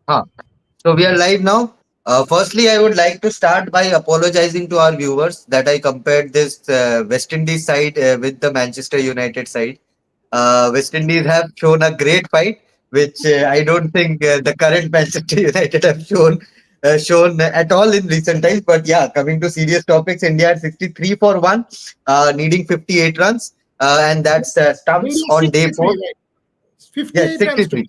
Huh. So we are live now. Firstly, I would like to start by apologizing to our viewers that I compared this West Indies side with the Manchester United side. West Indies have shown a great fight, which I don't think the current Manchester United have shown at all in recent times. But yeah, coming to serious topics, India had 63 for one, needing 58 runs, and that's stumps Needing on day 4. 63, right? Yes, 58 runs to 63.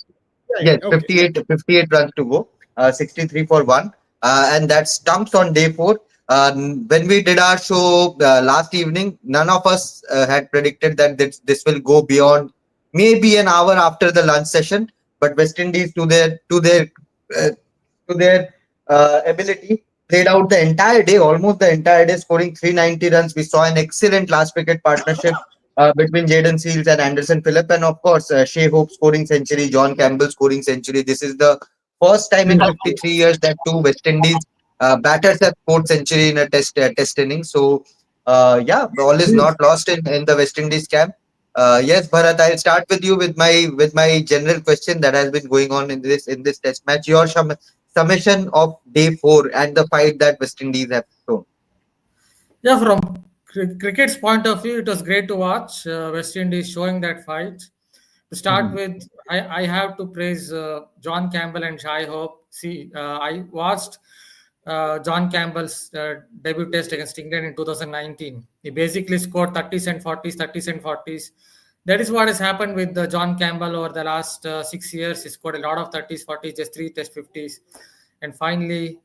right. Yes, Okay. 58 runs to go, 63 for one, and that stumps on day 4. When we did our show last evening, none of us had predicted that this will go beyond maybe an hour after the lunch session. But West Indies, uh, to their ability, played out the entire day, almost the entire day, scoring 390 runs. We saw an excellent last wicket partnership between Jaden Seals and Anderson Phillip, and of course, Shea Hope scoring century, John Campbell scoring century. This is the first time in 53 years that two West Indies batters have scored century in a test inning. So, yeah, all is not lost in the West Indies camp. Yes, Bharat, I'll start with you with my general question that has been going on in this test match. Your summation of day 4 and the fight that West Indies have shown. Yeah, from cricket's point of view, it was great to watch West Indies showing that fight. To start Mhm. with, I have to praise John Campbell and Shai Hope. See, I watched John Campbell's debut test against England in 2019. He basically scored 30s and 40s, 30s and 40s. That is what has happened with John Campbell over the last 6 years. He scored a lot of 30s, 40s, just three test 50s. And finally,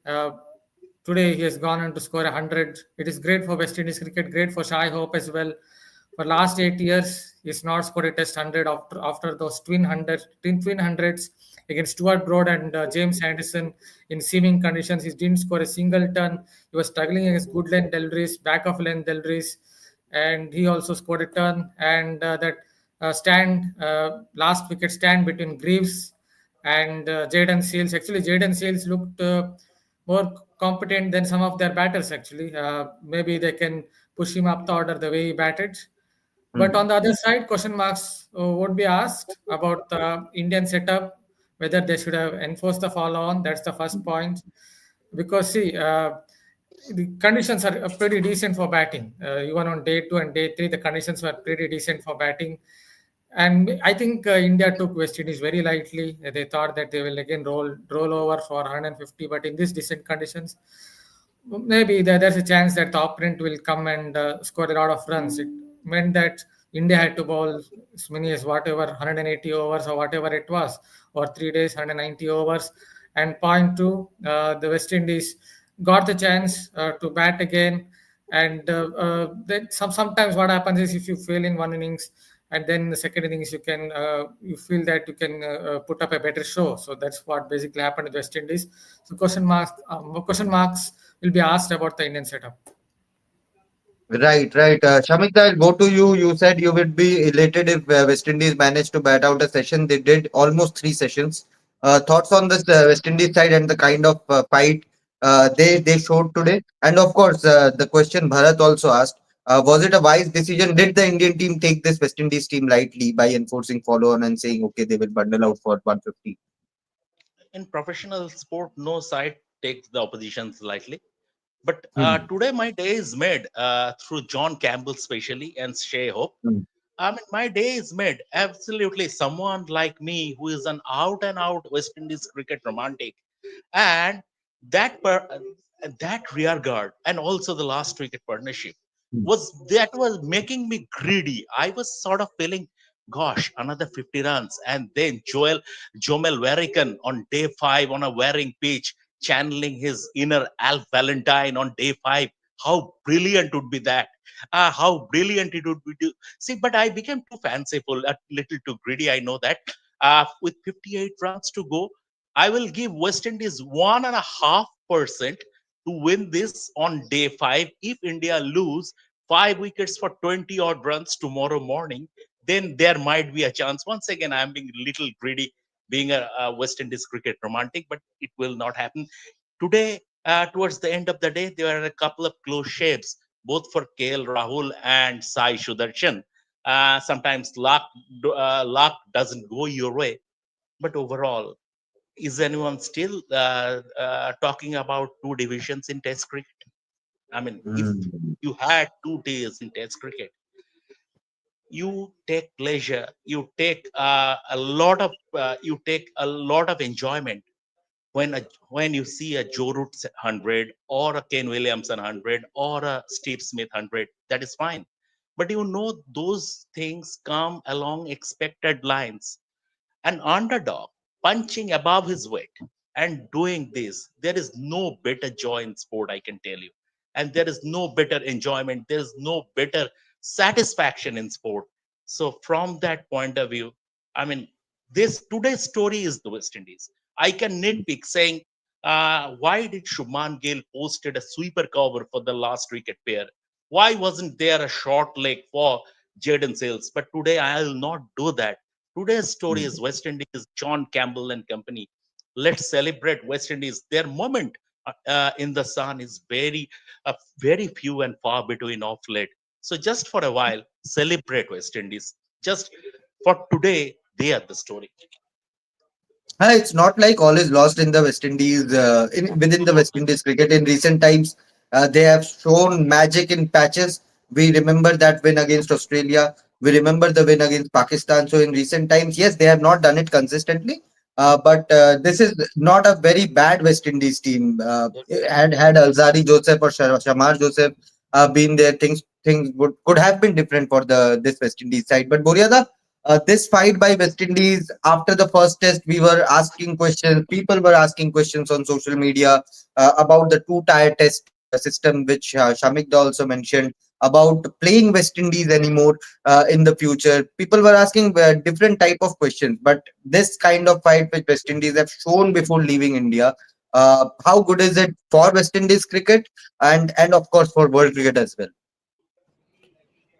today he has gone on to score 100. It is great for West Indies cricket, great for Shai Hope as well. For last 8 years, he's not scored a test 100 after those twin hundreds against Stuart Broad and James Anderson in seaming conditions. He didn't score a single ton. He was struggling against good length Delris, back of length Delris, and he also scored a ton. And that last wicket stand between Greaves and Jaden Seals. Actually, Jaden Seals looked more competent than some of their batters. Actually, maybe they can push him up the order the way he batted. But Mhm. on the other side, question marks would be asked about the Indian setup, whether they should have enforced the follow on. That's the first point. Because, see, the conditions are pretty decent for batting. Even on day 2 and day 3, the conditions were pretty decent for batting. And I think India took West Indies very lightly. They thought that they will again roll over for 150, but in these decent conditions, maybe there's a chance that the opponent will come and score a lot of runs. It meant that India had to bowl as many as whatever 180 overs or whatever it was, or 3 days 190 overs. And point two, the West Indies got the chance to bat again. And then sometimes what happens is if you fail in one innings, and then in the second innings you feel that you can put up a better show. So that's what basically happened with West Indies. So question marks will be asked about the Indian setup. Right, right. Shamik, I'll go to you. You said you would be elated if West Indies managed to bat out a session. They did almost 3 sessions. Thoughts on this West Indies side and the kind of fight they showed today? And of course, the question Bharat also asked, was it a wise decision? Did the Indian team take this West Indies team lightly by enforcing follow on and saying, okay, they will bundle out for 150? In professional sport, no side takes the oppositions lightly. But Hmm. today, my day is made through John Campbell, specially, and Shea Hope. Hmm. I mean, my day is made absolutely someone like me who is an out and out West Indies cricket romantic, and that that rear guard and also the last wicket partnership Hmm. was making me greedy. I was sort of feeling, gosh, another 50 runs, and then Jomel Warrican on day 5 on a wearing pitch, channeling his inner Alf Valentine on day 5. How brilliant would be that? How brilliant it would be to see. But I became too fanciful, a little too greedy. I know that. With 58 runs to go, I will give West Indies 1.5% to win this on day 5. If India lose 5 wickets for 20 odd runs tomorrow morning, then there might be a chance. Once again, I'm being a little greedy, being a West Indies cricket romantic, but it will not happen. Today, towards the end of the day, there are a couple of close shaves, both for KL Rahul and Sai Sudarshan. Sometimes luck doesn't go your way, but overall, Is anyone still talking about two divisions in Test cricket? I mean, if Mm. you had 2 days in Test cricket, you take pleasure, you take a lot of enjoyment when you see a Joe Root 100 or a Ken Williamson 100 or a Steve Smith 100. That is fine, but those things come along expected lines. An underdog punching above his weight and doing this, there is no better joy in sport, I can tell you. And there is no better enjoyment, there is no better satisfaction in sport. So from that point of view, I mean, this today's story is the West Indies. I can nitpick saying, why did Shubman Gill posted a sweeper cover for the last wicket pair? Why wasn't there a short leg for Jaden Sales? But today I'll not do that. Today's story Mm. is West Indies, John Campbell and company. Let's celebrate West Indies. Their moment in the sun is very few and far between off late. So just for a while, celebrate West Indies. Just for today, they are the story. It's not like all is lost in the West Indies, within the West Indies cricket. In recent times, they have shown magic in patches. We remember that win against Australia. We remember the win against Pakistan. So in recent times, yes, they have not done it consistently. But this is not a very bad West Indies team. Had Alzari Joseph or Shamar Joseph been there, things could have been different for the this West Indies side. But Boryada, this fight by West Indies after the first test, we were asking questions. People were asking questions on social media about the two-tier test system, which Shamik also mentioned about playing West Indies anymore in the future. People were asking different type of questions, but this kind of fight which West Indies have shown before leaving India, how good is it for West Indies cricket and of course for world cricket as well?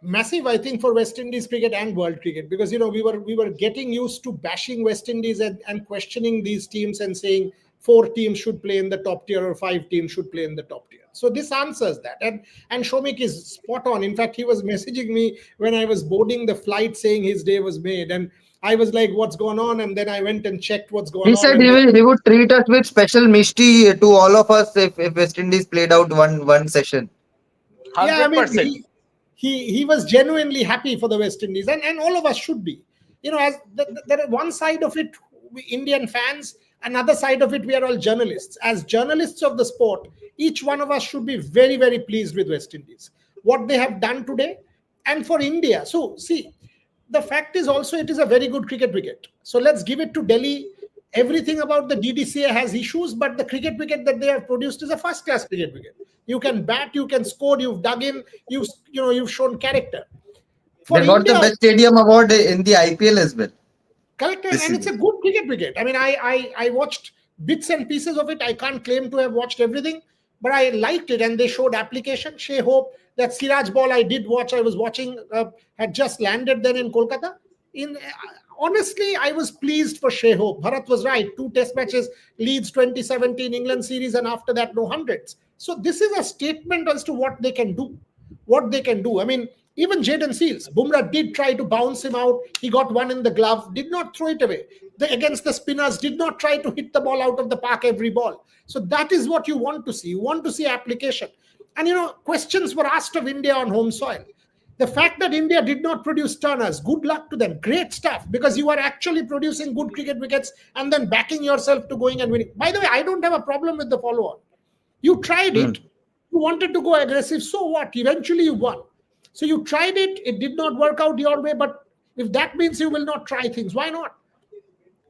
Massive, I think, for West Indies cricket and world cricket, because we were getting used to bashing West Indies and questioning these teams and saying four teams should play in the top tier or five teams should play in the top tier. So this answers that, and Shomik is spot on. In fact, he was messaging me when I was boarding the flight saying his day was made, and I was like, "What's going on?" And then I went and checked what's going He on, said and then he would treat us with special mishti to all of us if West Indies played out one session. yeah, I mean, 100%. he was genuinely happy for the West Indies, and all of us should be. As there are one side of it, we Indian fans, another side of it, we are all journalists. As journalists of the sport, each one of us should be very, very pleased with West Indies, what they have done today, and for India. So see, the fact is also it is a very good cricket wicket. So let's give it to Delhi. Everything about the DDCA has issues, but the cricket wicket that they have produced is a first class cricket wicket. You can bat, you can score, you've dug in, you've shown character. For They got the India, best stadium award in the IPL as well correct, this and it's a season. good cricket wicket. I mean, I watched bits and pieces of it. I can't claim to have watched everything, but I liked it, and they showed application. Shea Hope, that Siraj ball I did watch. I was watching, had just landed then in Kolkata. In Honestly, I was pleased for Shea Hope. Bharat was right. 2 test matches, Leeds 2017, England series, and after that no hundreds. So this is a statement as to what they can do. What they can do. I mean, even Jaden Seals, Bumrah did try to bounce him out. He got one in the glove, did not throw it away. Against the spinners, did not try to hit the ball out of the park every ball. So that is what you want to see. You want to see application. And questions were asked of India on home soil. The fact that India did not produce Turners, good luck to them. Great stuff, because you are actually producing good cricket wickets and then backing yourself to going and winning. By the way, I don't have a problem with the follow on. You tried Hmm. it. You wanted to go aggressive. So what? Eventually you won. So you tried it. It did not work out your way. But if that means you will not try things, why not?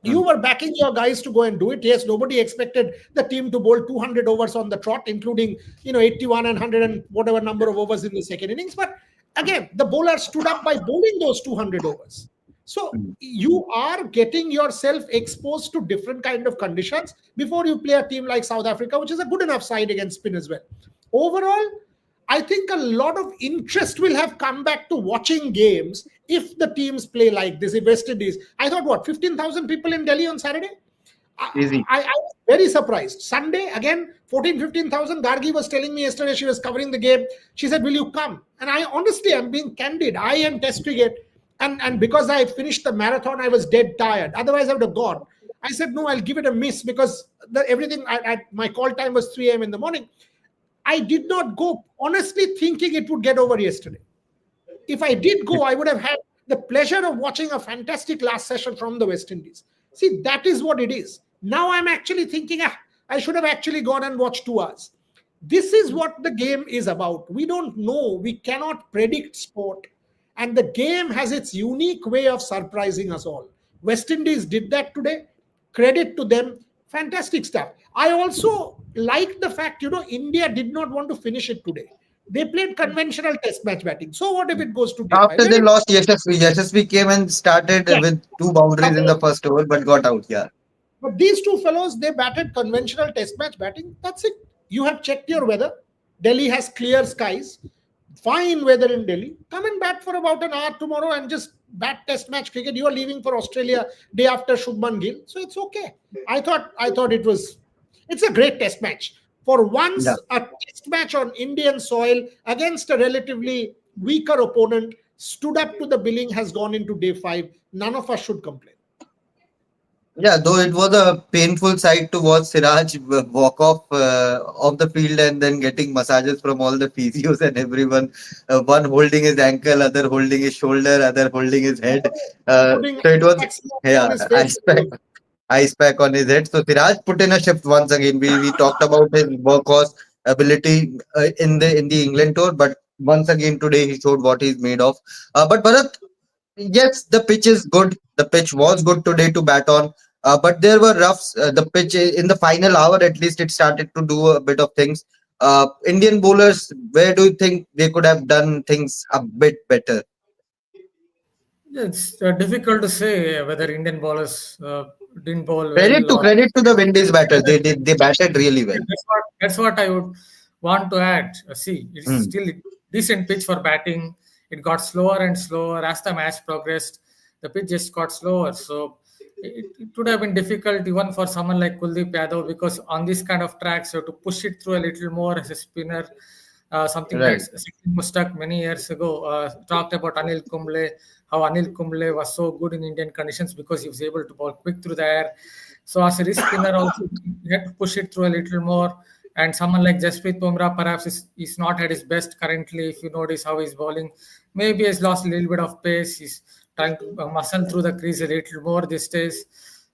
You Hmm. were backing your guys to go and do it. Yes, nobody expected the team to bowl 200 overs on the trot, including 81 and 100 and whatever number of overs in the second innings. But again, the bowler stood up by bowling those 200 overs. So Hmm. you are getting yourself exposed to different kind of conditions before you play a team like South Africa, which is a good enough side against spin as well. Overall, I think a lot of interest will have come back to watching games if the teams play like this. If West Indies, I thought, what, 15,000 people in Delhi on Saturday? Easy. I was very surprised. Sunday, again, 14, 15,000. Gargi was telling me yesterday, she was covering the game. She said, "Will you come?" And I honestly, I'm being candid. I am test cricket. And because I finished the marathon, I was dead tired. Otherwise, I would have gone. I said, no, I'll give it a miss because everything, my call time was 3 a.m. in the morning. I did not go honestly thinking it would get over yesterday. If I did go, I would have had the pleasure of watching a fantastic last session from the West Indies. See, that is what it is. Now I'm actually thinking, I should have actually gone and watched 2 hours. This is what the game is about. We don't know, we cannot predict sport. And the game has its unique way of surprising us all. West Indies did that today. Credit to them. Fantastic stuff. I also like the fact, India did not want to finish it today. They played conventional test match batting. So what if it goes to day five? After Let they it. lost Yashasvi, Yashasvi came and started Yeah. with two boundaries in the first over, but got out. Yeah. But these two fellows, they batted conventional test match batting. That's it. You have checked your weather. Delhi has clear skies, fine weather in Delhi. Come and bat for about an hour tomorrow and just bat test match cricket. You are leaving for Australia day after Shubman Gill, so it's okay. I thought it's a great test match. For Yeah. once, a test match on Indian soil against a relatively weaker opponent stood up to the billing, has gone into day five. None of us should complain. Yeah, though it was a painful sight to watch Siraj walk off the field and then getting massages from all the physios and everyone. One holding his ankle, other holding his shoulder, other holding his head. Putting So it was, on yeah, his face. ice pack on his head. So Siraj put in a shift once again. We talked about his workhorse ability in the England tour, but once again today he showed what he's made of. But Bharat, yes, the pitch is good. The pitch was good today to bat on. But there were roughs. The pitch in the final hour, at least, it started to do a bit of things. Indian bowlers, where do you think they could have done things a bit better? It's difficult to say whether Indian bowlers didn't bowl Credit well to or credit to the Windies batters. They batted really well. that's what I would want to add. See, it's Hmm. still decent pitch for batting. It got slower and slower as the match progressed. The pitch just got slower, so it would have been difficult even for someone like Kuldeep Yadav because on this kind of tracks, you have to push it through a little more as a spinner. Something that Right. Sikkim Mustak many years ago talked about Anil Kumble, how Anil Kumble was so good in Indian conditions because he was able to bowl quick through the air. So as a wrist spinner, also you had to push it through a little more. And someone like Jasprit Bumrah perhaps is not at his best currently. If you notice how he's bowling, maybe he's lost a little bit of pace. He's trying to muscle through the crease a little more these days.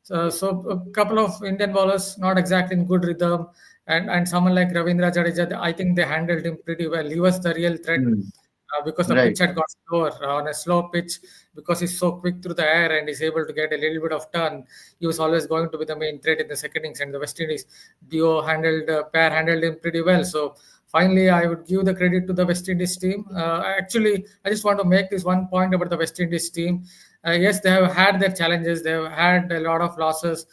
So a couple of Indian bowlers not exactly in good rhythm, and someone like Ravindra Jadeja, I think they handled him pretty well. He was the real threat Hmm. because the Right. pitch had got slower on a slow pitch because he's so quick through the air and he's able to get a little bit of turn. He was always going to be the main threat in the second innings, and the West Indies pair handled him pretty well. So finally, I would give the credit to the West Indies team. Actually, I just want to make this one point about the West Indies team. Yes, they have had their challenges. They have had a lot of losses.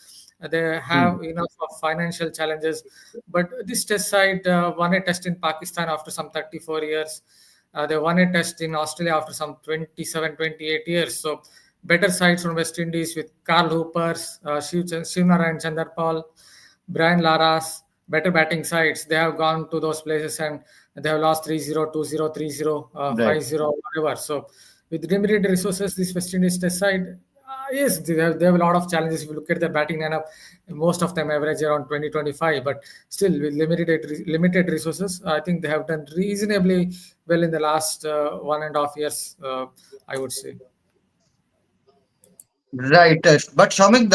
They Hmm. have enough of financial challenges. But this test side won a test in Pakistan after some 34 years. They won a test in Australia after some 27, 28 years. So better sides from West Indies with Carl Hoopers, Shivnarayan Chanderpal, Brian Laras, better batting sides. They have gone to those places and they have lost 3-0, 2-0, 3-0, Right. 5-0, whatever. So with limited resources, this West Indies test side, yes, they have a lot of challenges. If you look at their batting lineup, most of them average around 20-25, but still with limited resources, I think they have done reasonably well in the last 1.5 years, I would say. Right. But Shamik,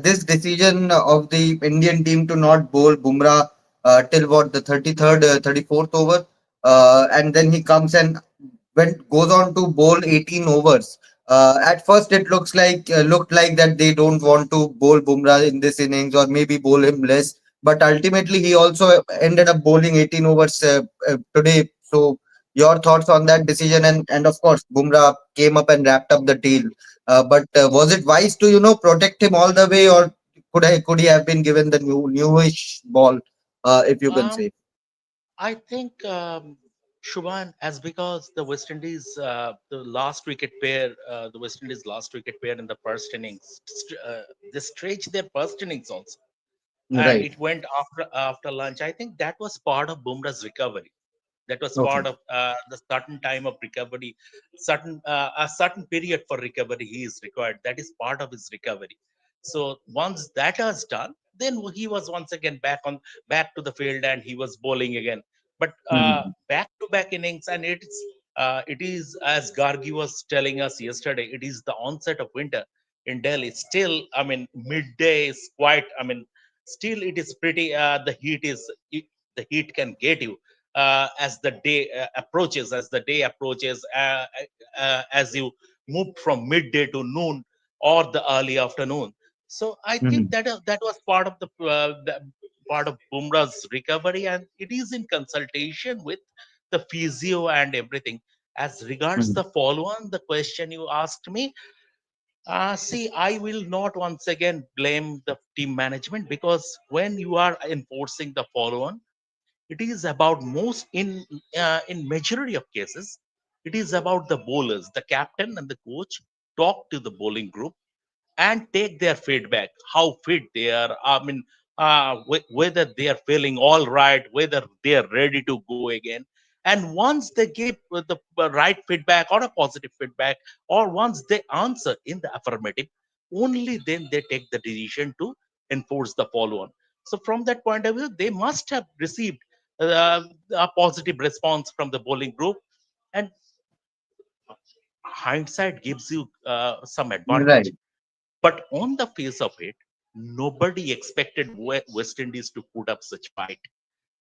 this decision of the Indian team to not bowl Bumrah till what, the 33rd, 34th over, and then he comes and goes on to bowl 18 overs. At first, it looked like that they don't want to bowl Bumrah in this innings or maybe bowl him less. But ultimately, he also ended up bowling 18 overs today. So, your thoughts on that decision? And of course, Bumrah came up and wrapped up the deal. But was it wise to protect him all the way, or could he have been given the newish ball, if you can Um, say? I think Shubhan, as because the West Indies, the West Indies last wicket pair in the first innings, they stretched their first innings also, and Right. it went after lunch. I think that was part of Bumrah's recovery. That was part Okay. of the certain time of recovery, certain a certain period for recovery he is required. That is part of his recovery. So once that was done, then he was once again back to the field and he was bowling again. But Hmm. back to back innings, and it is as Gargi was telling us yesterday. It is the onset of winter in Delhi. Still, I mean, midday is quite. I mean, still it is pretty. The heat can get you as the day approaches. As the day approaches, as you move from midday to noon or the early afternoon. So I think Hmm. that was the part of Bumrah's recovery, and it is in consultation with the physio and everything. As regards Hmm. the follow-on, the question you asked me, see, I will not once again blame the team management, because when you are enforcing the follow-on, it is about most in majority of cases, it is about the bowlers, the captain and the coach talk to the bowling group and take their feedback, how fit they are. I mean, whether they are feeling all right, whether they are ready to go again. And once they give the right feedback or a positive feedback, or once they answer in the affirmative, only then they take the decision to enforce the follow on. So from that point of view, they must have received a positive response from the bowling group. And hindsight gives you some advantage, Right. but on the face of it, nobody expected West Indies to put up such fight.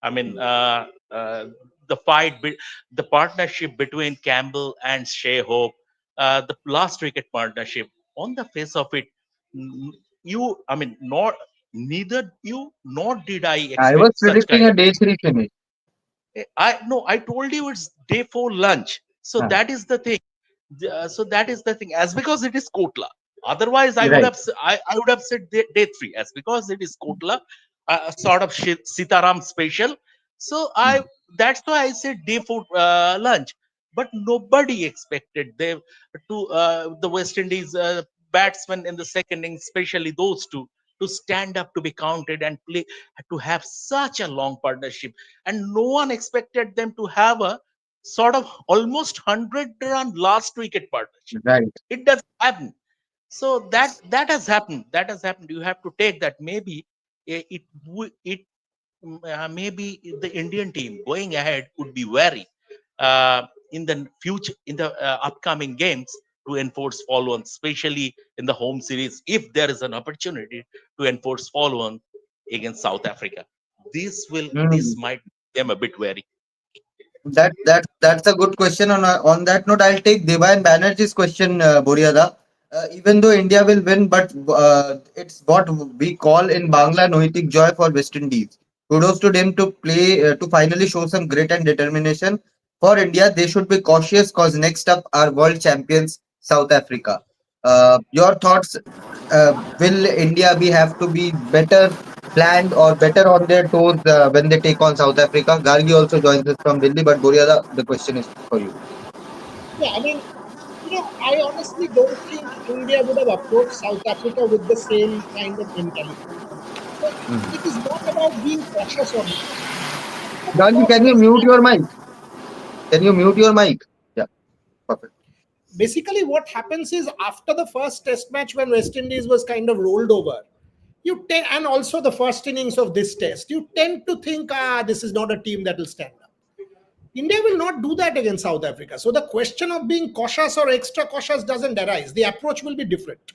I mean, the the partnership between Campbell and Shea Hope, the last wicket partnership. On the face of it, n- I mean, neither you nor did I I was expect such predicting kind a of. day three finish. I no, I told you it's day four lunch. So Ah, that is the thing. So that is the thing. As because it is Kotla. Otherwise, right. I would have said day three. As because it is Kotla, sort of Sitaram special. So Hmm. that's why I said day four lunch. But nobody expected them to the West Indies batsmen in the second innings, especially those two, to stand up to be counted and play, to have such a long partnership, and no one expected them to have a sort of almost 100-run last wicket partnership. Right. It doesn't happen. So that has happened. That has happened. You have to take that. Maybe maybe the Indian team going ahead would be wary in the future, in the upcoming games, to enforce follow-on, especially in the home series, if there is an opportunity to enforce follow-on against South Africa. This Hmm. might make them a bit wary. That's a good question. On that note, I'll take Devan Banerjee's question, Boriada. Even though India will win, but it's what we call in Bangla Noitik joy for West Indies. Kudos to them to play to finally show some grit and determination. For India, they should be cautious because next up are world champions South Africa. Your thoughts? Will India be have to be better planned or better on their toes when they take on South Africa? Gargi also joins us from Delhi, but Boriada, the question is for you. Yeah, I mean, I honestly don't think India would have approached South Africa with the same kind of mentality. So Mhm. it is not about being cautious or not. But Gargi, what can you has mute your happened, mic? Can you mute your mic? Yeah, perfect. basically, what happens is after the first test match when West Indies was kind of rolled over, and also the first innings of this test, you tend to think, this is not a team that will stand up. India will not do that against South Africa. So the question of being cautious or extra cautious doesn't arise. The approach will be different.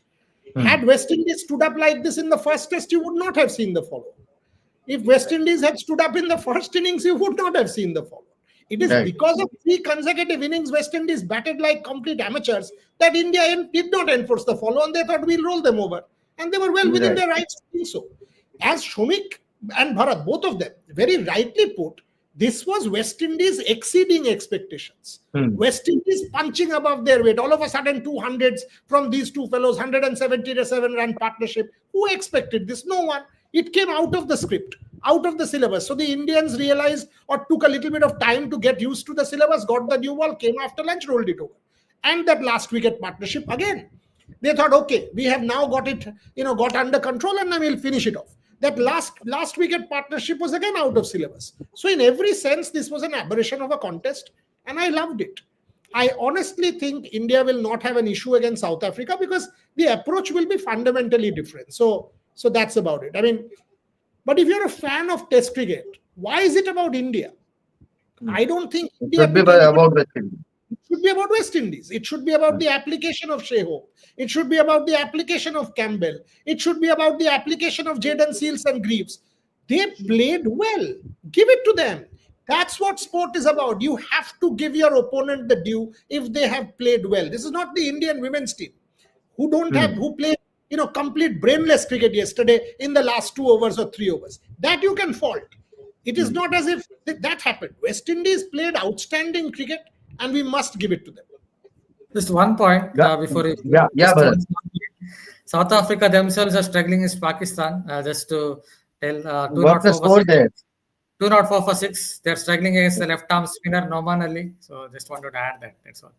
Hmm. Had West Indies stood up like this in the first test, you would not have seen the follow. If West Indies had stood up in the first innings, you would not have seen the follow. It is Right, because of three consecutive innings West Indies batted like complete amateurs that India did not enforce the follow and they thought we'll roll them over. And they were well within right. their rights to do so. As Shomik and Bharat, both of them, very rightly put, this was West Indies exceeding expectations. Hmm. West Indies punching above their weight. All of a sudden, 200s from these two fellows, 177-run partnership. Who expected this? No one. It came out of the script, out of the syllabus. So the Indians realized or took a little bit of time to get used to the syllabus, got the new ball, came after lunch, rolled it over. And that last wicket partnership again. They thought, okay, we have now got it, got under control, and now we'll finish it off. That last wicket partnership was again out of syllabus. So in every sense, this was an aberration of a contest, and I loved it. I honestly think India will not have an issue against South Africa because the approach will be fundamentally different. So that's about it. I mean, but if you're a fan of Test cricket, why is it about India? Hmm. I don't think It India should be beat anybody. about West Indies. It should be about West Indies. It should be about the application of Shea Hope. It should be about the application of Campbell. It should be about the application of Jaden Seals and Greaves. They played well. Give it to them. That's what sport is about. You have to give your opponent the due if they have played well. This is not the Indian women's team Hmm. who played complete brainless cricket yesterday in the last 2 overs or 3 overs. That you can fault. It is Hmm. not as if that happened. West Indies played outstanding cricket, and we must give it to them. Just one point Yeah, before you yeah, just Bharat. one. South Africa themselves are struggling with Pakistan. Just to tell, two What's not the four for score six. there? 2 not 4 for 6. They're struggling against the left arm spinner Noman Ali. So just wanted to add that. That's all.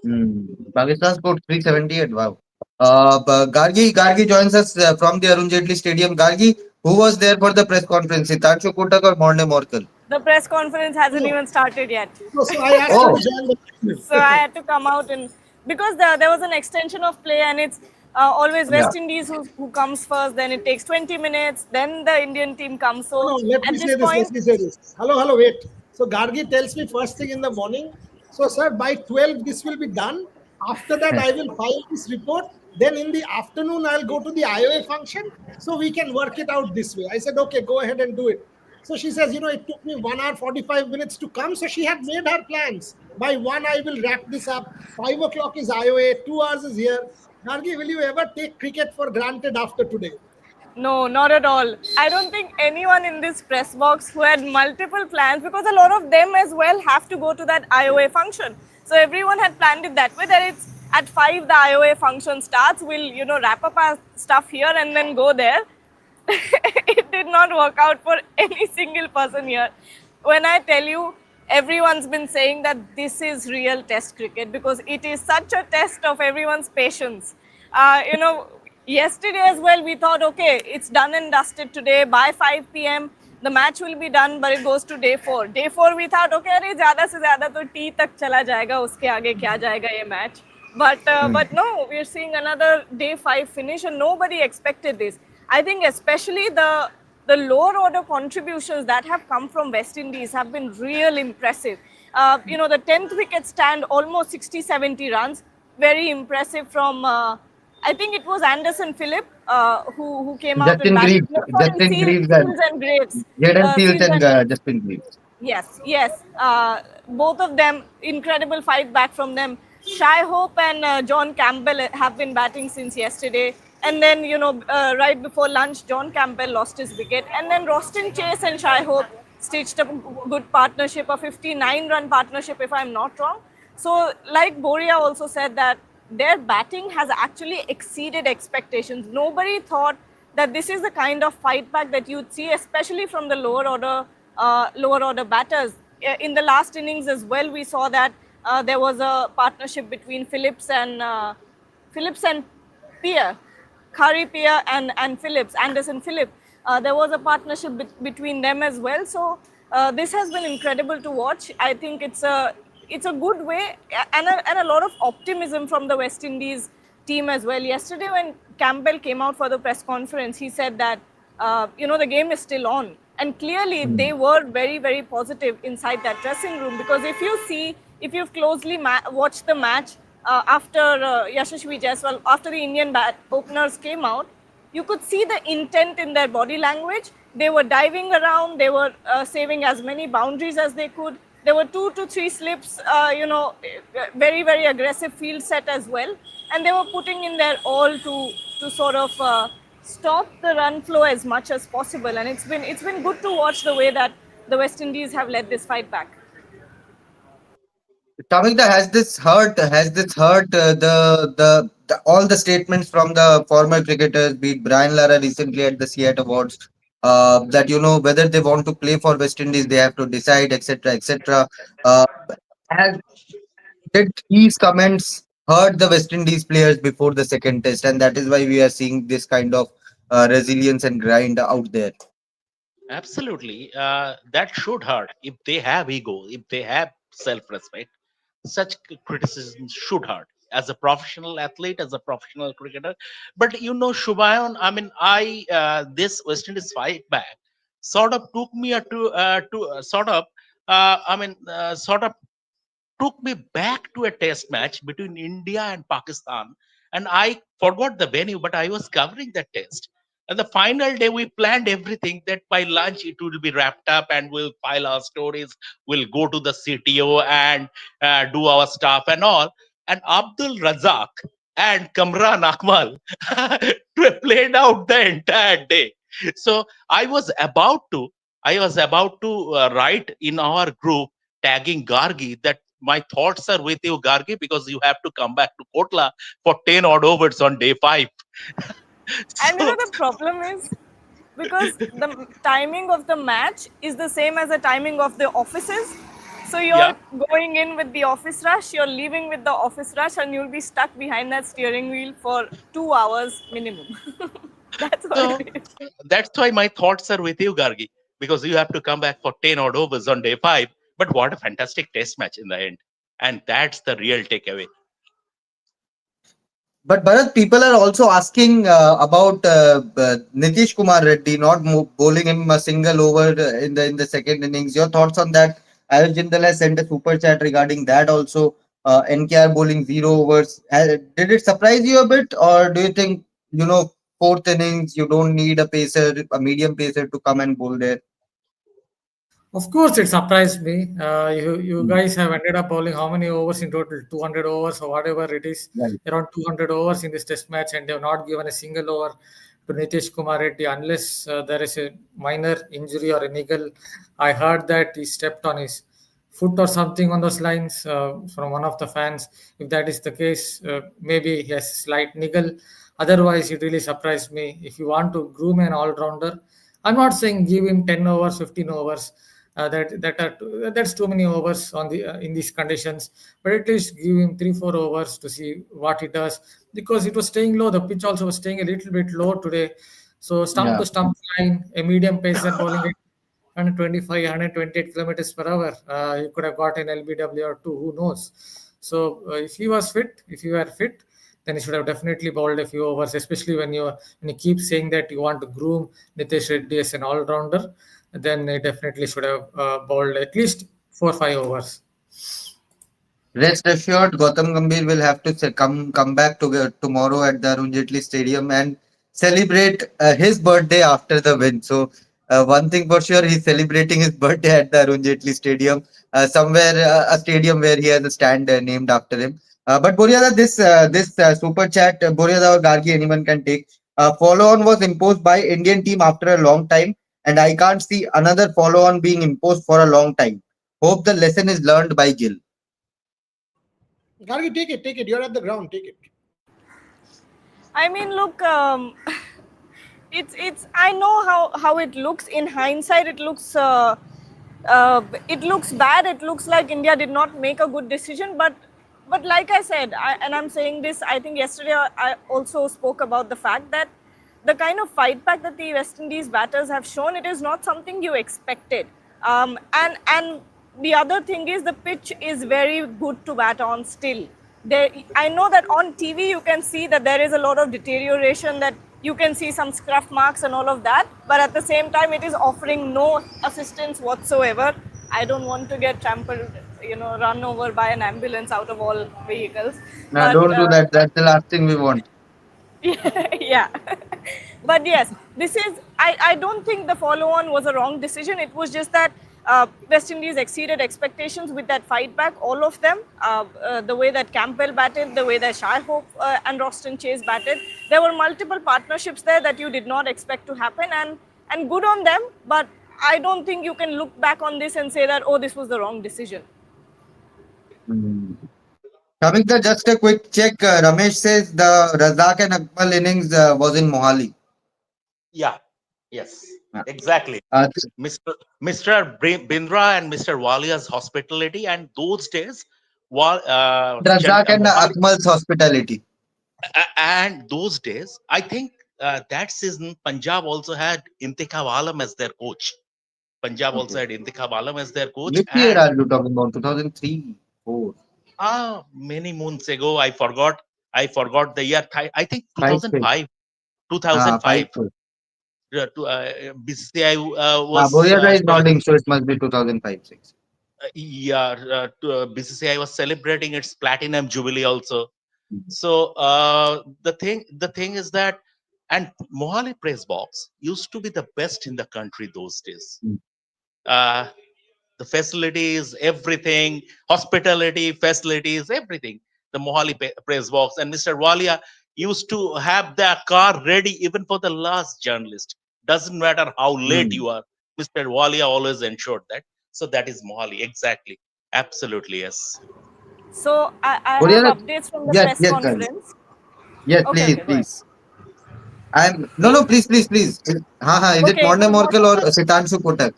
Hmm. Pakistan scored 378. Wow. Gargi joins us from the Arun Jaitley Stadium. Gargi, who was there for the press conference? Sitanshu Kotak or Morne Morkel? The press conference hasn't No, even started yet. no, so I asked you Oh, to join So I the had to come out and because there was an extension of play and it's always yeah. West Indies who comes first. Then it takes 20 minutes. Then the Indian team comes. No, So no, let me at this say this. Let point, me say this. Hello, hello, wait. So Gargi tells me first thing in the morning. So, sir, by 12, this will be done. After that, I will file this report. Then in the afternoon, I'll go to the IOA function so we can work it out this way. I said, okay, go ahead and do it. So she says, it took me 1 hour 45 minutes to come. So she had made her plans. By 1, I will wrap this up. 5 o'clock is IOA, 2 hours is here. Gargi, will you ever take cricket for granted after today? no, not at all. I don't think anyone in this press box who had multiple plans, because a lot of them as well have to go to that IOA function. So everyone had planned it that way, that it's at 5 the IOA function starts. We'll, wrap up our stuff here and then go there. It did not work out for any single person here. When I tell you, everyone's been saying that this is real test cricket because it is such a test of everyone's patience. Yesterday as well, we thought, okay, it's done and dusted today by 5 p.m. The match will be done, but it goes to day 4. Day 4, we thought, okay, अरे ज़्यादा से ज़्यादा तो T तक चला जाएगा, उसके आगे क्या जाएगा ये match. But no, we're seeing another day 5 finish, and nobody expected this. I think especially the lower order contributions that have come from West Indies have been real impressive. The 10th wicket stand, almost 60-70 runs, very impressive from. I think it was Anderson Phillip who came out and Justin batted. Greaves, No, sorry, Justin Greaves, and Seals and Graves. Jaden Seals Seals and and Justin Greaves. Yes, yes. Both of them, incredible fight back from them. Shai Hope and John Campbell have been batting since yesterday. And then, right before lunch, John Campbell lost his wicket. And then Roston Chase and Shai Hope stitched up a good partnership, a 59-run partnership, if I'm not wrong. So, like Boria also said, that their batting has actually exceeded expectations. Nobody thought that this is the kind of fight back that you'd see, especially from the lower order batters. In the last innings as well, we saw that there was a partnership between Phillips and Peer, Khari Peer and Phillips, Anderson Phillip. There was a partnership between them as well. So this has been incredible to watch. I think it's a good way and a lot of optimism from the West Indies team as well. Yesterday, when Campbell came out for the press conference, he said that the game is still on, and clearly they were very, very positive inside that dressing room. Because if you've closely watched the match after Yashasvi Jaiswal, after the Indian openers came out, you could see the intent in their body language. They were diving around. They were saving as many boundaries as they could. There were 2 to 3 slips, very, very aggressive field set as well. And they were putting in their all to sort of stop the run flow as much as possible. And it's been good to watch the way that the West Indies have led this fight back. Tamika, has this hurt all the statements from the former cricketers, be it Brian Lara recently at the Seat Awards, that whether they want to play for West Indies, they have to decide, etc., etc. Uh, has did these comments hurt the West Indies players before the second test, and that is why we are seeing this kind of resilience and grind out there. Absolutely. That should hurt if they have ego, if they have self respect. such criticism should hurt as a professional athlete, as a professional cricketer. But Shubhayan, I mean, this West Indies fight back sort of took me to sort of sort of took me back to a test match between India and Pakistan. And I forgot the venue, but I was covering that test. And the final day, we planned everything that by lunch it will be wrapped up and we'll file our stories. We'll go to the CTO and do our stuff and all. And Abdul Razak and Kamran Akmal played out the entire day. So I was about to write in our group tagging Gargi that my thoughts are with you, Gargi, because you have to come back to Kotla for 10 odd overs on day 5. And So, the problem is because the timing of the match is the same as the timing of the offices. So yeah. you're going in with the office rush, you're leaving with the office rush, and you'll be stuck behind that steering wheel for 2 hours minimum. That's what So it is. that's why my thoughts are with you, Gargi, because you have to come back for 10 odd overs on day 5. But what a fantastic test match in the end. And that's the real takeaway. But Bharat, people are also asking about Nitish Kumar Reddy not bowling him a single over in the second innings. Your thoughts on that? Ayush Jindal has sent a super chat regarding that also. NKR bowling 0 overs. Did it surprise you a bit, or do you think fourth innings you don't need a pacer, a medium pacer to come and bowl there? Of course, it surprised me. You Mm. guys have ended up bowling how many overs in total? 200 overs or whatever it is, Right. around 200 overs in this test match, and they have not given a single over to Nitish Kumar Reddy unless there is a minor injury or a niggle. I heard that he stepped on his foot or something on those lines from one of the fans. If that is the case, maybe he has slight niggle. Otherwise, it really surprised me. If you want to groom an all-rounder, I'm not saying give him 10 overs, 15 overs. That's too many overs on the in these conditions. But at least give him 3 4 overs to see what he does, because it was staying low. The pitch also was staying a little bit low today. So stump Yeah. to stump line, a medium pacer bowling at 125, 128 kilometers per hour. He could have got an LBW or two. Who knows? So if he were fit, then he should have definitely bowled a few overs. Especially when you keep saying that you want to groom Nitesh Reddy as an all-rounder, then he definitely should have bowled at least 4 5 overs. Rest assured, Gautam Gambhir will have to come back to tomorrow at the Arun Jaitley Stadium and celebrate his birthday after the win. So one thing for sure, he's celebrating his birthday at the Arun Jaitley Stadium, somewhere a stadium where he has a stand named after him. But Boryada, this super chat, Boryada or Gargi, anyone can take. Follow on was imposed by Indian team after a long time, and I can't see another follow on being imposed for a long time. Hope the lesson is learned by Gill. Gargi, take it. You're at the ground. Take it. I mean, look, it's. I know how it looks in hindsight. It looks bad. It looks like India did not make a good decision. But like I said, and I'm saying this, I think yesterday I also spoke about the fact that the kind of fight back that the West Indies batters have shown, it is not something you expected. And the other thing is the pitch is very good to bat on still. I know that on TV you can see that there is a lot of deterioration, that you can see some scruff marks and all of that, but at the same time it is offering no assistance whatsoever. I don't want to get trampled, run over by an ambulance out of all vehicles. Now, But don't do that. That's the last thing we want. yeah. But yes, this is, I don't think the follow on was a wrong decision. It was just that West Indies exceeded expectations with that fight back, all of them. The way that Campbell batted, the way that Shai Hope and Roston Chase batted. There were multiple partnerships there that you did not expect to happen, and good on them. But I don't think you can look back on this and say that, oh, this was the wrong decision. Hmm. Kamikta, just a quick check. Ramesh says the Razak and Akmal innings was in Mohali. Yeah. Yes. Uh, Exactly. uh, Mr. Bindra and Mr. Walia's hospitality, and those days, Razak and Mohali, Akmal's hospitality. and those days, I think that season Punjab also had Intikhab Alam as their coach. Punjab also Okay. had Intikhab Alam as their coach, Which year and are you talking about? 2003, 4. Many moons ago, I forgot. I forgot the year. I think 5-6. 2005. 2005. 5-6. BCCI was Boyada is nodding, so it must be 2005-6. yeah. BCCI was celebrating its platinum jubilee also. So the thing is that, and Mohali Press Box used to be the best in the country those days. Mm. Uh, the facilities, everything, hospitality, facilities, everything. The Press Box and Mr. Walia used to have their car ready even for the last journalist. Doesn't matter how late Mm. you are. Mr. Walia always ensured that. So that is Mohali, exactly. Absolutely, yes. So I have Boyada, updates from the yes, press yes, guys. conference. Yes, Okay, please, okay, go ahead. please. I'm no, Me? no, please, please, please. Is it Okay, it Morne was Morkel or Washington, Sitanshu Kotak?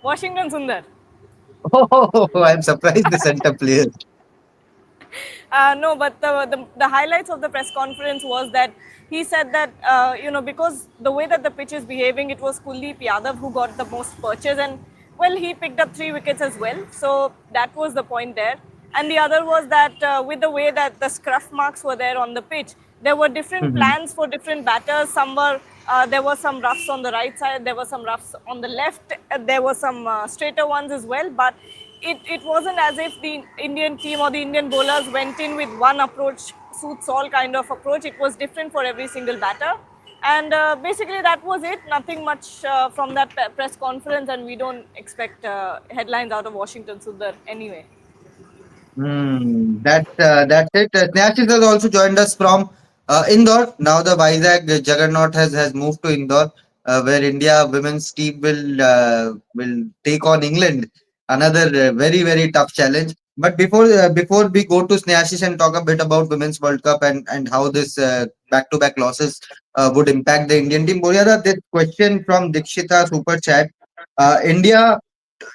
Washington Sundar. Oh, I'm surprised the center player. No, but the highlights of the press conference was that he said that, because the way that the pitch is behaving, it was Kuldeep Yadav who got the most perches, and well, he picked up 3 wickets as well. So that was the point there. And the other was that with the way that the scruff marks were there on the pitch, there were different Mhm. plans for different batters. There were some roughs on the right side, there were some roughs on the left, there were some straighter ones as well. But it wasn't as if the Indian team or the Indian bowlers went in with one approach, suits all kind of approach. It was different for every single batter. And basically, that was it. Nothing much from that press conference, and we don't expect headlines out of Washington Sundar anyway. That's it. Snehashish has also joined us from Indore. Now the Vizag Juggernaut has moved to Indore, where India women's team will take on England. Another very tough challenge. But before we go to Snehashish and talk a bit about Women's World Cup and how this back-to-back losses would impact the Indian team, Boryada, this question from Dikshita Super Chat. India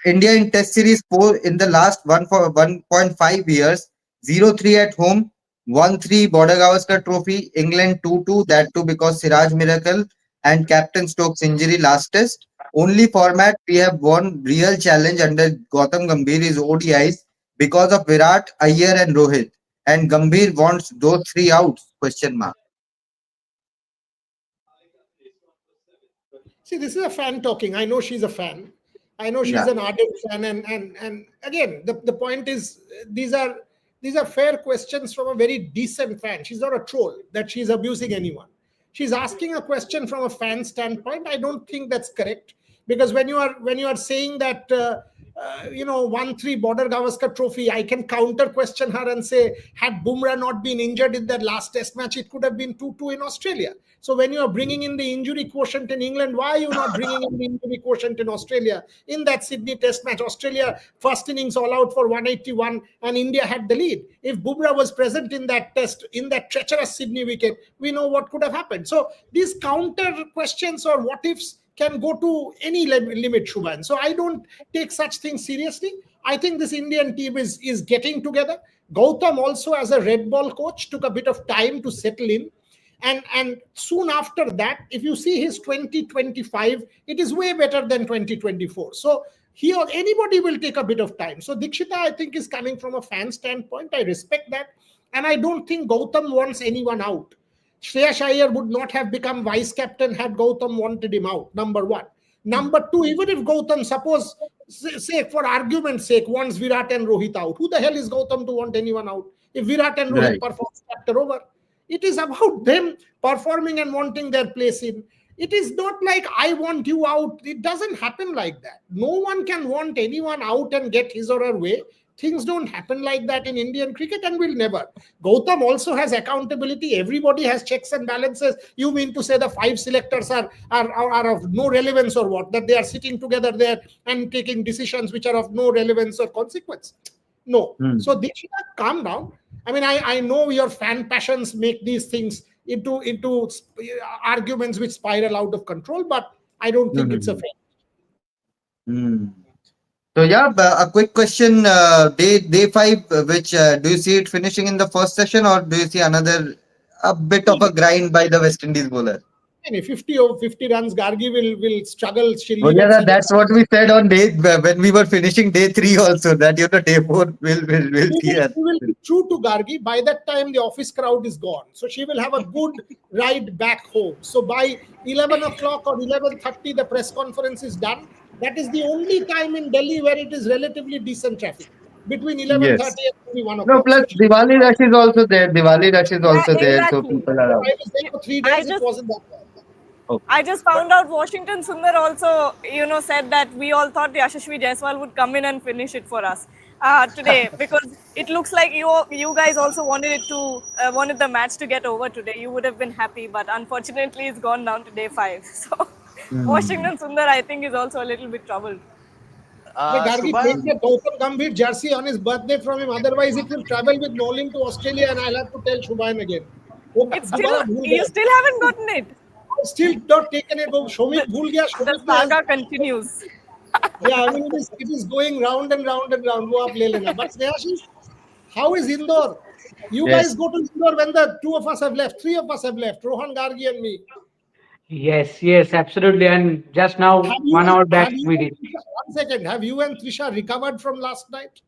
in Test Series 4 in the last 1.5 years, 0-3 at home, 1-3 Border Gavaskar Trophy, England 2-2, that too because Siraj Miracle and Captain Stokes injury last test. Only format we have won real challenge under Gautam Gambhir is ODIs because of Virat, Iyer and Rohit. And Gambhir wants those three outs? Question mark. See, this is a fan talking. I know she's a fan. I know she's Yeah. an ardent fan, and again, the point is these are fair questions from a very decent fan. She's not a troll that she's abusing anyone. She's asking a question from a fan standpoint. I don't think that's correct, because when you are saying that 1-3 Border Gavaskar Trophy, I can counter question her and say, had Bumrah not been injured in that last Test match, it could have been 2-2 in Australia. So when you are bringing in the injury quotient in England, why are you not bringing in the injury quotient in Australia? In that Sydney Test match, Australia first innings all out for 181, and India had the lead. If Bumrah was present in that test, in that treacherous Sydney wicket, we know what could have happened. So these counter questions or what ifs can go to any limit, Shubhan. So I don't take such things seriously. I think this Indian team is getting together. Gautam also, as a red ball coach, took a bit of time to settle in. And soon after that, if you see his 2025, it is way better than 2024. So he or anybody will take a bit of time. So Dikshita, I think, is coming from a fan standpoint. I respect that. And I don't think Gautam wants anyone out. Shreya Iyer would not have become vice captain had Gautam wanted him out, number one. Number two, even if Gautam, suppose, say for argument's sake, wants Virat and Rohit out, who the hell is Gautam to want anyone out? If Virat and Rohit Right. perform chapter over, it is about them performing and wanting their place in. It is not like I want you out. It doesn't happen like that. No one can want anyone out and get his or her way. Things don't happen like that in Indian cricket and will never. Gautam also has accountability. Everybody has checks and balances. You mean to say the five selectors are of no relevance or what? That they are sitting together there and taking decisions which are of no relevance or consequence? No. Hmm. So Dikshita, calm down. I mean, I know your fan passions make these things into arguments which spiral out of control, but I don't think it's a Mhm. fair. Hmm. So yeah, a quick question. Day five, which do you see it finishing in the first session, or do you see another a bit of a grind by the West Indies bowler? And 50 over 50 runs, Gargi will struggle. She'll Oh leave yeah, at 7. that's what we said on day when we were finishing day three also, that day four will see us. She will be true to Gargi. By that time, the office crowd is gone. So she will have a good ride back home. So by 11 o'clock or 11:30, the press conference is done. That is the only time in Delhi where it is relatively decent traffic, between Yes. 11:30 and maybe 1 No, o'clock. plus So she, Diwali rush is also there. Diwali rush is Yeah, also there, so exactly. people are out. I was there for 3 days. I It just wasn't that bad. I just found out Washington Sundar also, said that we all thought Yashasvi Jaiswal would come in and finish it for us today, because it looks like you guys also wanted the match to get over today. You would have been happy, but unfortunately, it's gone down to day 5. So Hmm. Washington Sundar, I think, is also a little bit troubled. Hey, Gargi, take Shubham, the Gautam Gambhir jersey on his birthday from him. Otherwise, it will travel with Nolan to Australia, and I'll have to tell Shubham again. वो It's still दोबारा भूल you गया. still haven't gotten it. I've still not taken it. वो Shomik The, भूल गया. the Shomik ने saga continues. yeah, I mean, it is going round and round and round. वो आप ले लेना. But Snehashish, how is Indore? You guys Yes. go to Indore when the two of us have left, three of us have left, Rohan, Gargi, and me. Yes, yes, absolutely. And just now, Have 1 hour you, back, have you, we did. one second, have you and Trisha recovered from last night?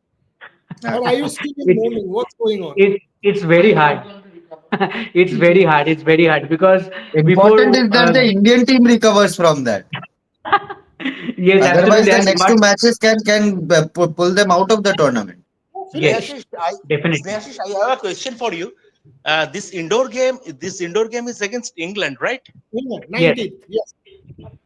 Or are you still in It, mourning? What's going on? it's very hard. It's very hard. It's very hard because Important before, is that the Indian team recovers from that. yes, Otherwise, absolutely. the And next what, two matches can pull them out of the tournament. yes, Snehashish, definitely. Snehashish, I have a question for you. This indoor game is against England, right? England, Yes. 19th. Yes.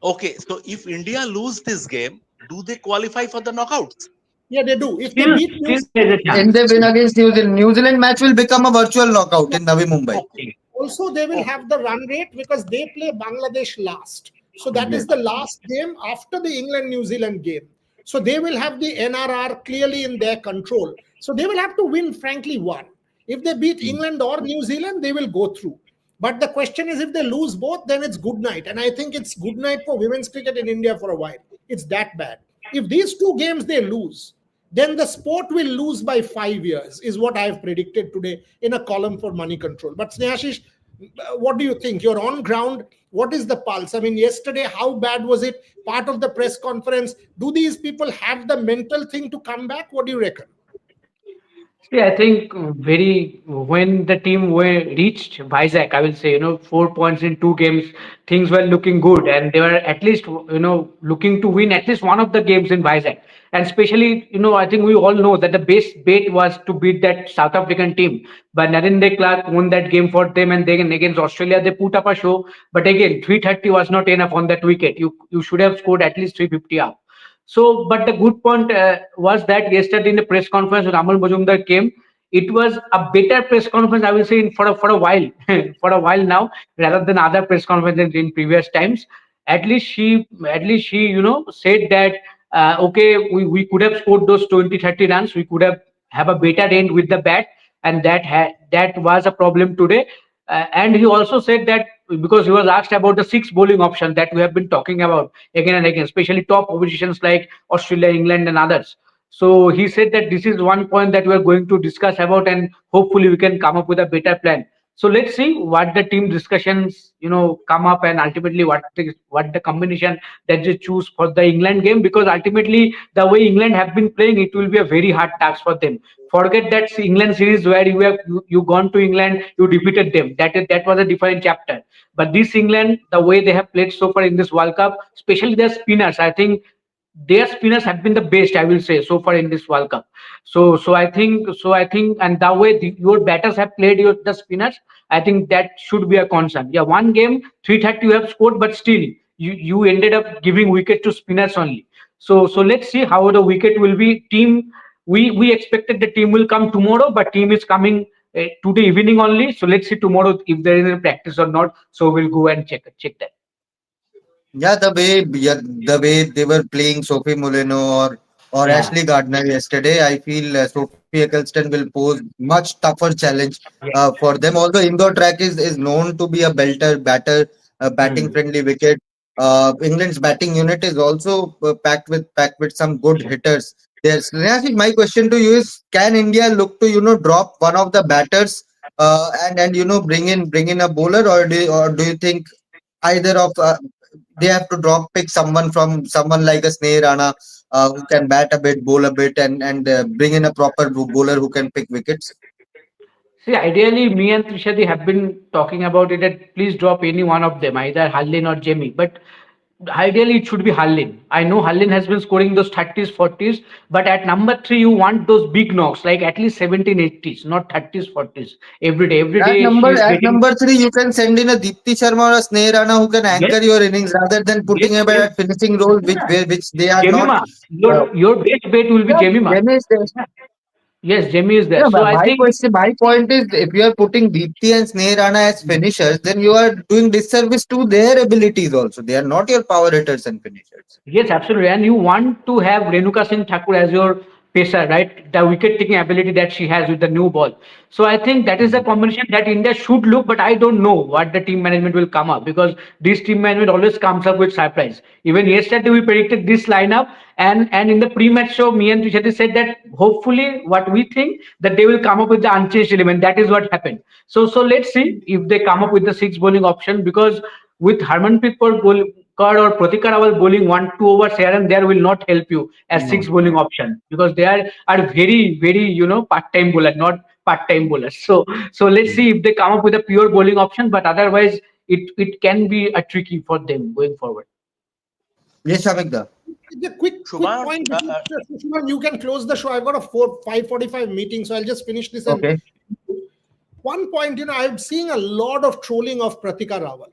Okay, so if India lose this game, do they qualify for the knockouts? Yeah, they do. If they Still, beat New still there's a In chance. the win against New Zealand, New Zealand match will become a virtual knockout in Navi Mumbai. Okay, also they will okay. have the run rate because they play Bangladesh last. So that Yes. is the last game after the England New Zealand game. So they will have the NRR clearly in their control. So they will have to win, frankly, one. If they beat England or New Zealand, they will go through. But the question is, if they lose both, then it's good night. And I think it's good night for women's cricket in India for a while. It's that bad. If these two games they lose, then the sport will lose by 5 years, is what I've predicted today in a column for Money Control. But Snehashish, what do you think? You're on ground. What is the pulse? I mean, yesterday, how bad was it? Part of the press conference. Do these people have the mental thing to come back? What do you reckon? See, I think very when the team were reached Vizag, I will say, 4 points in 2 games, things were looking good, and they were at least, looking to win at least one of the games in Vizag. And especially, I think we all know that the best bet was to beat that South African team. But Narendra Clark won that game for them, and then against Australia they put up a show. But again, 330 was not enough on that wicket. You should have scored at least 350 up. So, but the good point was that yesterday in the press conference when Amal Majumdar came, it was a better press conference, I will say, for a while, for a while now, rather than other press conferences in previous times. At least she, said that okay, we could have scored those 20-30 runs, we could have a better end with the bat, and that was a problem today. And he also said that because he was asked about the six bowling option that we have been talking about again and again, especially top oppositions like Australia, England, and others. So he said that this is one point that we are going to discuss about, and hopefully we can come up with a better plan. So let's see what the team discussions, come up, and ultimately what the combination that they choose for the England game. Because ultimately, the way England have been playing, it will be a very hard task for them. Forget that England series where you gone to England, you defeated them. That was a different chapter. But this England, the way they have played so far in this World Cup, especially their spinners, I think their spinners have been the best, I will say, so far in this World Cup. So I think, and the way your batters have played the spinners, I think that should be a concern. Yeah, one game 330 you have scored, but still you ended up giving wicket to spinners only. So let's see how the wicket will be. Team, we expected the team will come tomorrow, but team is coming today evening only. So let's see tomorrow if there is a practice or not. So we'll go and check that. Yeah, the way they were playing Sophie Molino or Yeah. Ashley Gardner yesterday, I feel Sophie Eccleston will pose much tougher challenge Yeah. for them. Although indoor track is known to be a belter batter, batting Hmm. friendly wicket. England's batting unit is also packed with some good hitters. There's my question to you is: can India look to drop one of the batters and bring in a bowler, or do you think either of they have to drop pick someone from someone like a Sneh Rana who can bat a bit, bowl a bit, and bring in a proper bowler who can pick wickets. See, ideally, me and Trishadi have been talking about it that please drop any one of them, either Harlin or Jamie. But ideally, it should be Harlin. I know Harlin has been scoring those 30s, 40s, but at number three, you want those big knocks, like at least 17, 80s, not 30s, 40s every day. Every day, she is At getting. number three, you can send in a Deepti Sharma or a Sneh Rana who can Yes, anchor your innings rather than yes, putting him yes. at finishing role, which they are not. Jemima, Uh, your best bet will be yeah, Jemima. Jamie is there. Yes, Jamie is there. Yeah, So but I think my point is, if you are putting Deepti and Sneh Rana as finishers, then you are doing disservice to their abilities also. They are not your power hitters and finishers. yes, absolutely. And you want to have Renuka Singh Thakur as your pacer, right? The wicket taking ability that she has with the new ball. So I think that is the Mhm. combination that India should look, but I don't know what the team management will come up because this team management always comes up with surprise. Even yesterday we predicted this lineup, and in the pre-match show, me and Trishati said that hopefully what we think that they will come up with the unchanged element. That is what happened. So let's see if they come up with the six bowling option because with Harmanpreet Kaur or Pratikar Rawal bowling 1-2 overs here and there will not help you as No. six bowling option because they are very part-time bowler, not part-time bowlers. So let's see if they come up with a pure bowling option, but otherwise it can be a tricky for them going forward. Yes, Shamikda. The quick Shubham, point before Shubham, you can close the show. I've got a 5:45 meeting, so I'll just finish this. And Okay. one point, I'm seeing a lot of trolling of Pratika Rawal.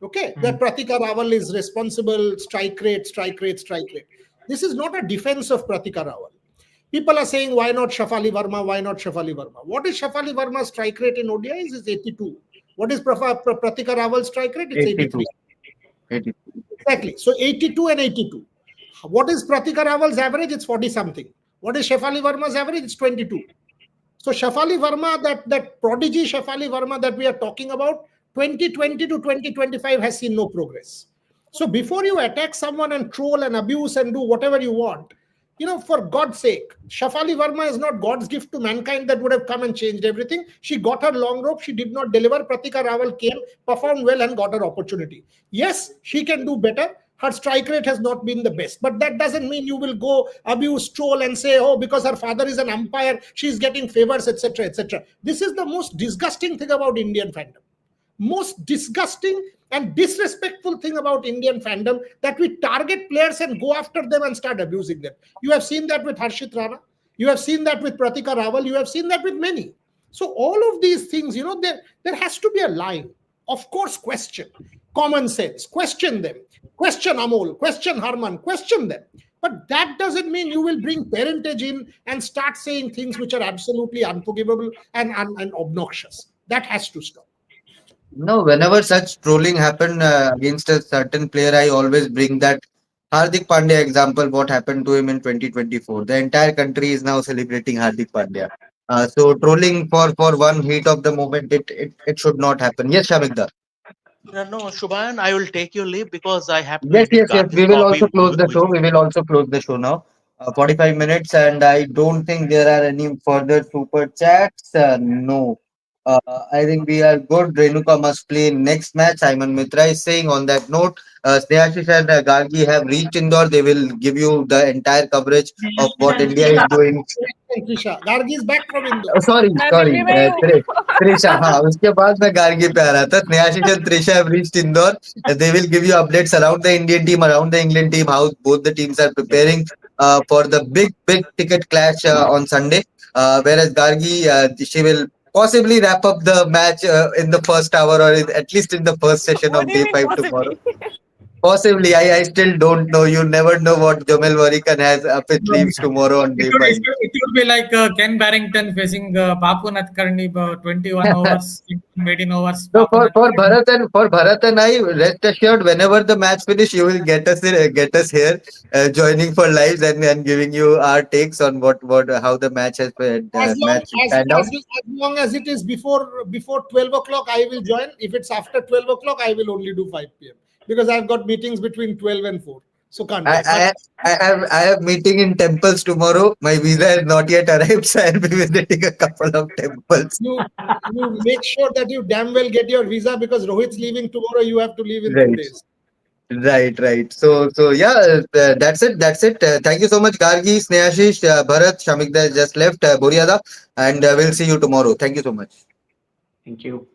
Okay, that Pratika Rawal is responsible, strike rate, strike rate, strike rate. This is not a defense of Pratika Rawal. People are saying, why not Shafali Verma? Why not Shafali Verma? What is Shafali Verma's strike rate in ODIs? Is 82. What is Pratika Rawal's strike rate? It's 82. 83. 82. Exactly. So 82 and 82. What is Pratika Rawal's average? It's 40 something. What is Shefali Verma's average? It's 22. So Shefali Verma, that prodigy Shefali Verma that we are talking about, 2020 to 2025 has seen no progress. So before you attack someone and troll and abuse and do whatever you want, for God's sake, Shafali Verma is not God's gift to mankind that would have come and changed everything. She got her long rope. She did not deliver. Pratika Rawal came, performed well, and got her opportunity. Yes, she can do better. Her strike rate has not been the best. But that doesn't mean you will go abuse, troll, and say, oh, because her father is an umpire, she's getting favors, etc., etc. This is the most disgusting thing about Indian fandom. Most disgusting and disrespectful thing about Indian fandom that we target players and go after them and start abusing them. You have seen that with Harshit Rana. You have seen that with Pratika Rawal. You have seen that with many. So all of these things, there has to be a line. Of course, question. Common sense. Question them. Question Amol. Question Harman. Question them. But that doesn't mean you will bring parentage in and start saying things which are absolutely unforgivable and obnoxious. That has to stop. No, whenever such trolling happen against a certain player, I always bring that Hardik Pandya example. What happened to him in 2024? The entire country is now celebrating Hardik Pandya. So trolling for one heat of the moment, it should not happen. Yes, Shamikda. no, Shubham, I will take your leave because I have to Yes, eat yes, yes. garden We will coffee. also close the show. We will also close the show now. 45 minutes, and I don't think there are any further super chats. No. I think we are good. Renuka must play next match. Simon Mitra is saying on that note. Snehashish and Gargi have reached Indore. They will give you the entire coverage of what India is doing. Trisha. Gargi is back from Indore. Sorry मैं sorry Delhi में ही हूँ त्रिशा हाँ उसके बाद मैं गार्गी पे आ रहा था Snehashish and Trisha have reached Indore. They will give you updates around the Indian team, around the England team, how both the teams are preparing for the big ticket clash on Sunday. Whereas Gargi, she will possibly wrap up the match in the first hour or at least in the first session what of do you day mean 5 tomorrow. possibly Possibly, I still don't know. You never know what Jamel Warrikan has up his sleeves tomorrow on It day would, 5. it would, it would be like Ken Barrington facing Bapu Natkarni, 21 overs, 18 overs. So Bapu Natkarni. For Bharat and I, rest assured, whenever the match finish, you will get us here, joining for lives and giving you our takes on what how the match has As long match panned out. as long as it is before 12 o'clock, I will join. If it's after 12 o'clock, I will only do 5 p.m. because I've got meetings between 12 and 4. so can't I, go. But I have meeting in temples tomorrow. My visa has not yet arrived, so I'll be visiting a couple of temples. you make sure that you damn well get your visa, because Rohit's leaving tomorrow. You have to leave in two Right. days. Right. So yeah, that's it. That's it. Thank you so much, Gargi, Snehashish, Bharat, Shamikda just left, Boriada, and we'll see you tomorrow. Thank you so much. Thank you.